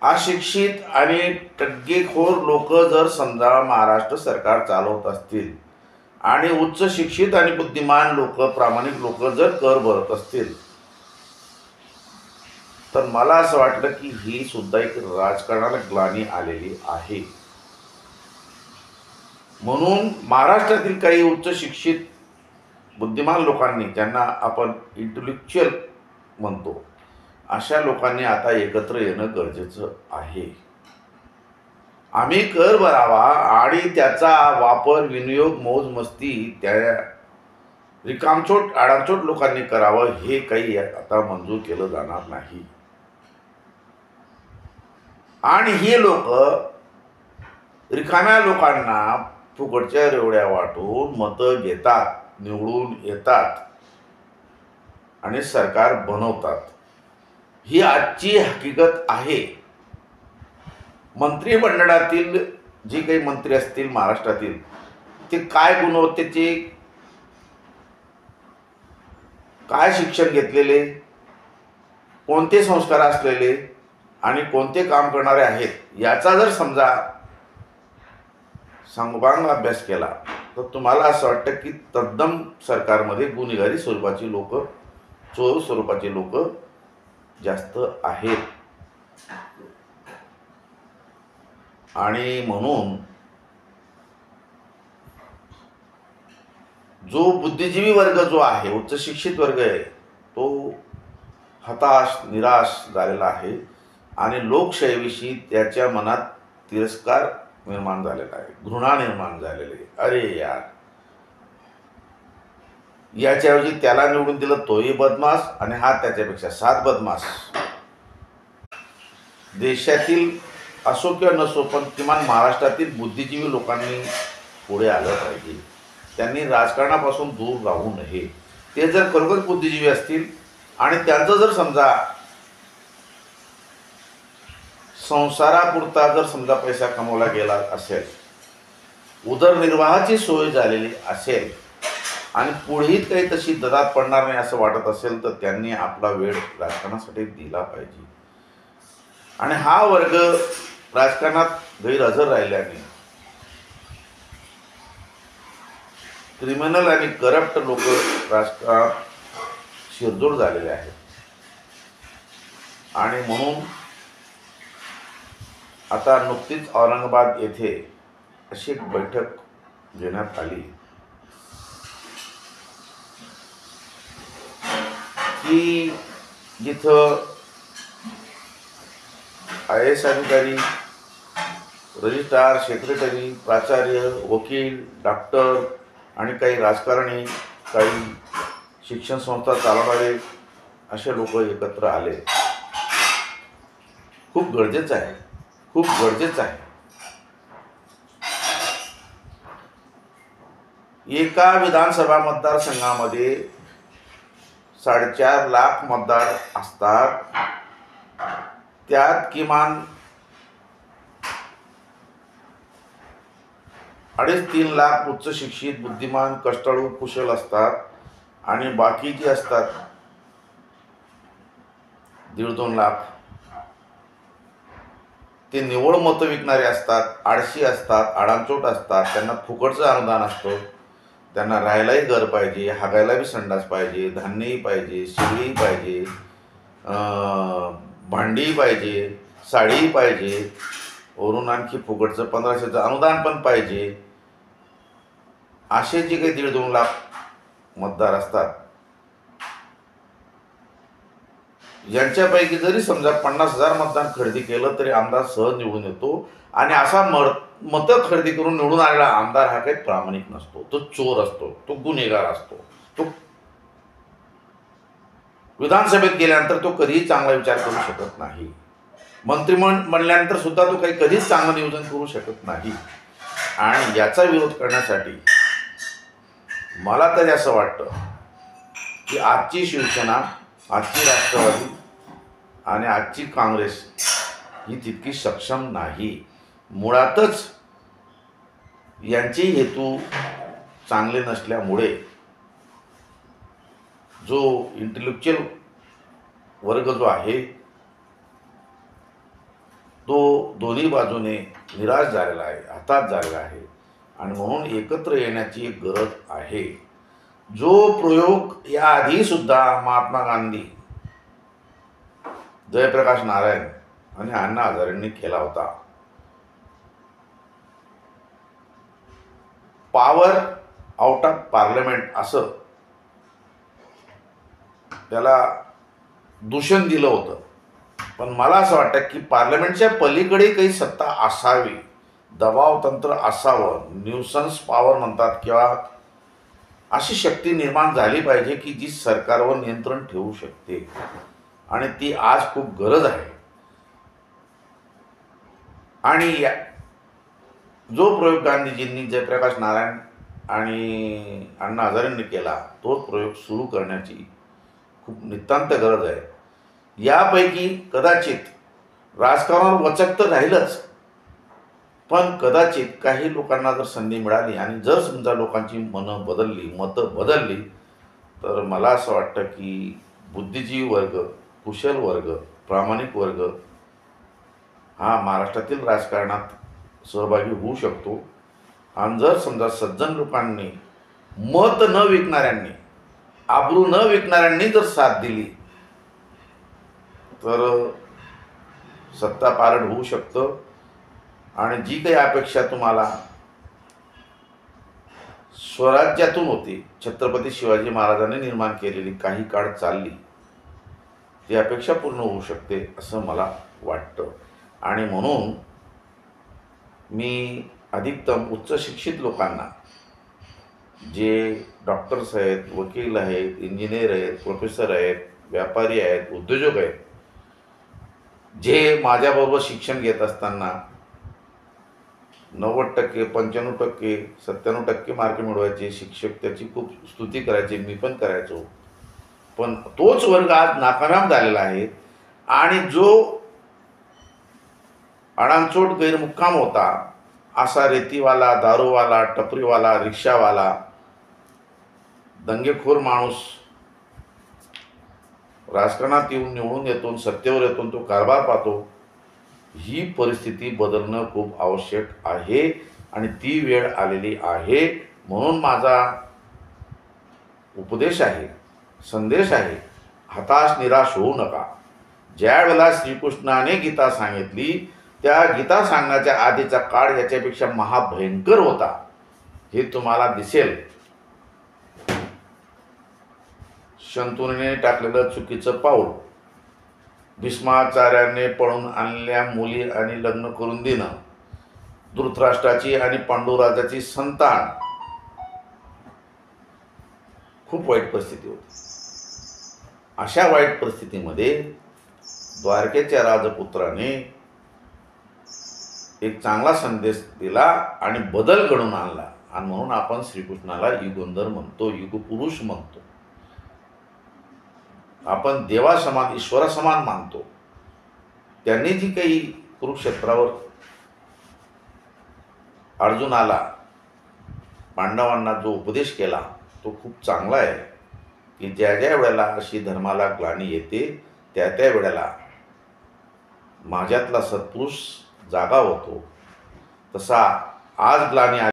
अशिक्षित आणि टग्गेखोर लोक जर समजा महाराष्ट्र सरकार चालवत असतील आणि उच्च शिक्षित आणि बुद्धिमान लोक, प्रामाणिक लोक जर कर भरत असतील, तर मला असं वाटलं की ही सुद्धा एक राजकारणाला ग्लानी आलेली आहे. म्हणून महाराष्ट्रातील काही उच्च शिक्षित बुद्धिमान लोकांनी, ज्यांना आपण इंटेलेक्च्युअल म्हणतो, अशा लोकांनी आता एकत्र येणं गरजेचं आहे. आम्ही कर भरावा आणि त्याचा वापर, विनियोग, मौज मस्ती त्या रिकामचोट आडामचोट लोकांनी करावं, हे काही आता मंजूर केलं जाणार नाही. आणि हे लोक रिकाम्या लोकांना फुकटच्या रेवड्या वाटून मतं घेतात, निवडून येतात आणि सरकार बनवतात. ही आजची हकीकत आहे. मंत्रिमंडळातील जे काही मंत्री असतील महाराष्ट्रातील, ते काय गुणवत्तेचे, काय शिक्षण घेतलेले, कोणते संस्कार असलेले आणि कोणते काम करणारे आहेत, याचा जर समजा सांगोपांग अभ्यास केला तर तुम्हाला असं वाटतं की तद्दम सरकारमध्ये गुन्हेगारी स्वरूपाची लोक, चोर स्वरूपाचे लोक जास्त आहेत. आणि म्हणून जो बुद्धिजीवी वर्ग जो आहे, उच्च शिक्षित वर्ग आहे, तो हताश, निराश झालेला आहे आणि लोकशाहीविषयी त्याच्या मनात तिरस्कार निर्माण झालेला आहे, घृणा निर्माण झालेली आहे. अरे यार, याच्याऐवजी त्याला निवडून दिलं तोही बदमाश आणि हा त्याच्यापेक्षा 7 बदमाश. देशातील असो किंवा नसो, पण किमान महाराष्ट्रातील बुद्धिजीवी लोकांनी पुढे आलं पाहिजे. त्यांनी राजकारणापासून दूर राहू नये. ते जर खरोखर बुद्धिजीवी असतील आणि त्यांचं जर समजा संसारापुरता जर समजा पैसा कमवला गेला असेल, उदरनिर्वाहाची सोय झालेली असेल आणि पुढेही काही तशी ददात पडणार नाही असं वाटत असेल, तर त्यांनी आपला वेळ राजकारणासाठी दिला पाहिजे. आणि हा वर्ग राजकारणात गैरहजर राहिल्याने क्रिमिनल आणि करप्ट लोक राजकारणात शिरजोड झालेले आहेत. आणि म्हणून आता नुकतीच औरंगाबाद येथे अशी एक बैठक घेण्यात आली की जिथं IAS अधिकारी, रजिस्ट्रार, सेक्रेटरी, प्राचार्य, वकील, डॉक्टर आणि काही राजकारणी, काही शिक्षण संस्था चालवणारे असे लोक एकत्र आले. खूप गरजेचं आहे, खूप गरजेचं आहे. एका विधानसभा मतदारसंघामध्ये 4.5 लाख मतदार असतात. त्यात किमान 2.5-3 लाख उच्च शिक्षित, बुद्धिमान, कष्टाळू, कुशल असतात आणि बाकी जे असतात 1.5-2 लाख ते निव्वळ मतं विकणारे असतात, आळशी असतात, आडामचोट असतात. त्यांना फुकटचं अनुदान असतं. त्यांना राहायलाही घर पाहिजे, हागायला बी संडास पाहिजे, धान्यही पाहिजे, शिडीही पाहिजे, भांडीही पाहिजे, साडीही पाहिजे, वरून आणखी फुकटचं 1500चं अनुदान पण पाहिजे. असे जे काही 1.5-2 लाख मतदार असतात, यांच्यापैकी जरी समजा 50,000 मतदान खरेदी केलं तरी आमदार सहज निवडून येतो. आणि असा मतं खरेदी करून निवडून आलेला आमदार हा काही प्रामाणिक नसतो, तो चोर असतो, तो गुन्हेगार असतो. तो विधानसभेत गेल्यानंतर तो कधीही चांगला विचार करू शकत नाही. मंत्री म्हणल्यानंतर सुद्धा तो काही कधीच चांगलं नियोजन करू शकत नाही. आणि याचा विरोध करण्यासाठी मला तरी असं वाटतं की आजची शिवसेना, आजची राष्ट्रवादी आणि आजची काँग्रेस ही तितकी सक्षम नाही. मुळातच यांचे हेतू चांगले नसल्यामुळे जो इंटेलेक्च्युअल वर्ग जो आहे तो दोन्ही बाजूने निराश झालेला आहे, हताश झालेला आहे आणि म्हणून एकत्र येण्याची एक गरज आहे. जो प्रयोग याआधी सुद्धा महात्मा गांधी, जयप्रकाश नारायण आणि अण्णा हजारेंनी केला होता, पॉवर आउट ऑफ पार्लमेंट असं त्याला दूषण दिलं होतं. पण मला असं वाटतं की पार्लमेंटच्या पलीकडे काही सत्ता असावी, दबाव तंत्र असावं, न्यूसन्स पॉवर म्हणतात, किंवा अशी शक्ती निर्माण झाली पाहिजे की जी सरकारवर नियंत्रण ठेवू शकते आणि ती आज खूप गरज आहे. आणि जो प्रयोग गांधीजींनी, जयप्रकाश नारायण आणि अण्णा हजारेंनी केला, तोच प्रयोग सुरू करण्याची खूप नितांत गरज आहे. यापैकी कदाचित राजकारणावर वचक तर राहीलच, पण कदाचित काही लोकांना जर संधी मिळाली आणि जर समजा लोकांची मतं बदलली, तर मला असं वाटतं की बुद्धिजीवी वर्ग, कुशल वर्ग, प्रामाणिक वर्ग हा महाराष्ट्रातील राजकारणात सहभागी होऊ शकतो. आणि जर समजा सज्जन लोकांनी, मत न विकणाऱ्यांनी, आबरू न विकणाऱ्यांनी जर साथ दिली तर सत्ता पालट होऊ शकतं. आणि जी काही अपेक्षा तुम्हाला स्वराज्यातून होती, छत्रपती शिवाजी महाराजांनी निर्माण केलेली, काही काळ चालली, ती अपेक्षा पूर्ण होऊ शकते असं मला वाटतं. आणि म्हणून मी अधिकतम उच्च शिक्षित लोकांना, जे डॉक्टर्स आहेत, वकील आहेत, इंजिनियर आहेत, प्रोफेसर आहेत, व्यापारी आहेत, उद्योजक आहेत, जे माझ्याबरोबर शिक्षण घेत असताना 90%, 95%, 97% मार्क मिळवायचे, शिक्षक त्याची खूप स्तुती करायचे, मी पण करायचो. पण तोच वर्ग आज नाकाराम झालेला आहे. आणि जो अडाणचोट गैरमुक्काम होता, असा रेतीवाला, दारूवाला, टपरीवाला, रिक्षावाला, दंगेखोर माणूस राजकारणात येऊन निवडून येतो, सत्तेवर येतो, तो कारभार पाहतो. ही परिस्थिती बदलणं खूप आवश्यक आहे आणि ती वेळ आलेली आहे. म्हणून माझा उपदेश आहे, संदेश आहे, हताश निराश होऊ नका. ज्या वेळेला श्रीकृष्णाने गीता सांगितली, त्या गीता सांगण्याच्या आधीचा काळ याच्यापेक्षा महाभयंकर होता, हे तुम्हाला दिसेल. शंतनूने टाकलेलं चुकीचं पाऊल, भीष्माचार्याने पळून आणलेल्या मुली आणि लग्न करून देणं, धृतराष्ट्राची आणि पांडुराजाची संतान, खूप वाईट परिस्थिती होती. अशा वाईट परिस्थितीमध्ये द्वारकेच्या राजपुत्राने एक चांगला संदेश दिला आणि बदल घडवून आणला. आणि म्हणून आपण श्रीकृष्णाला युगंधर म्हणतो, युगपुरुष म्हणतो. आपण देवासमान, ईश्वरासमान मानतो. त्यांनी जी काही कुरुक्षेत्रावर अर्जुनाला, पांडवांना जो उपदेश केला, तो खूप चांगला आहे की ज्या ज्या वेळेला अशी धर्माला ग्लानी येते, त्या त्या वेळेला माझ्यातला सत्पुरुष जागा होतो. तसा आज ग्लानी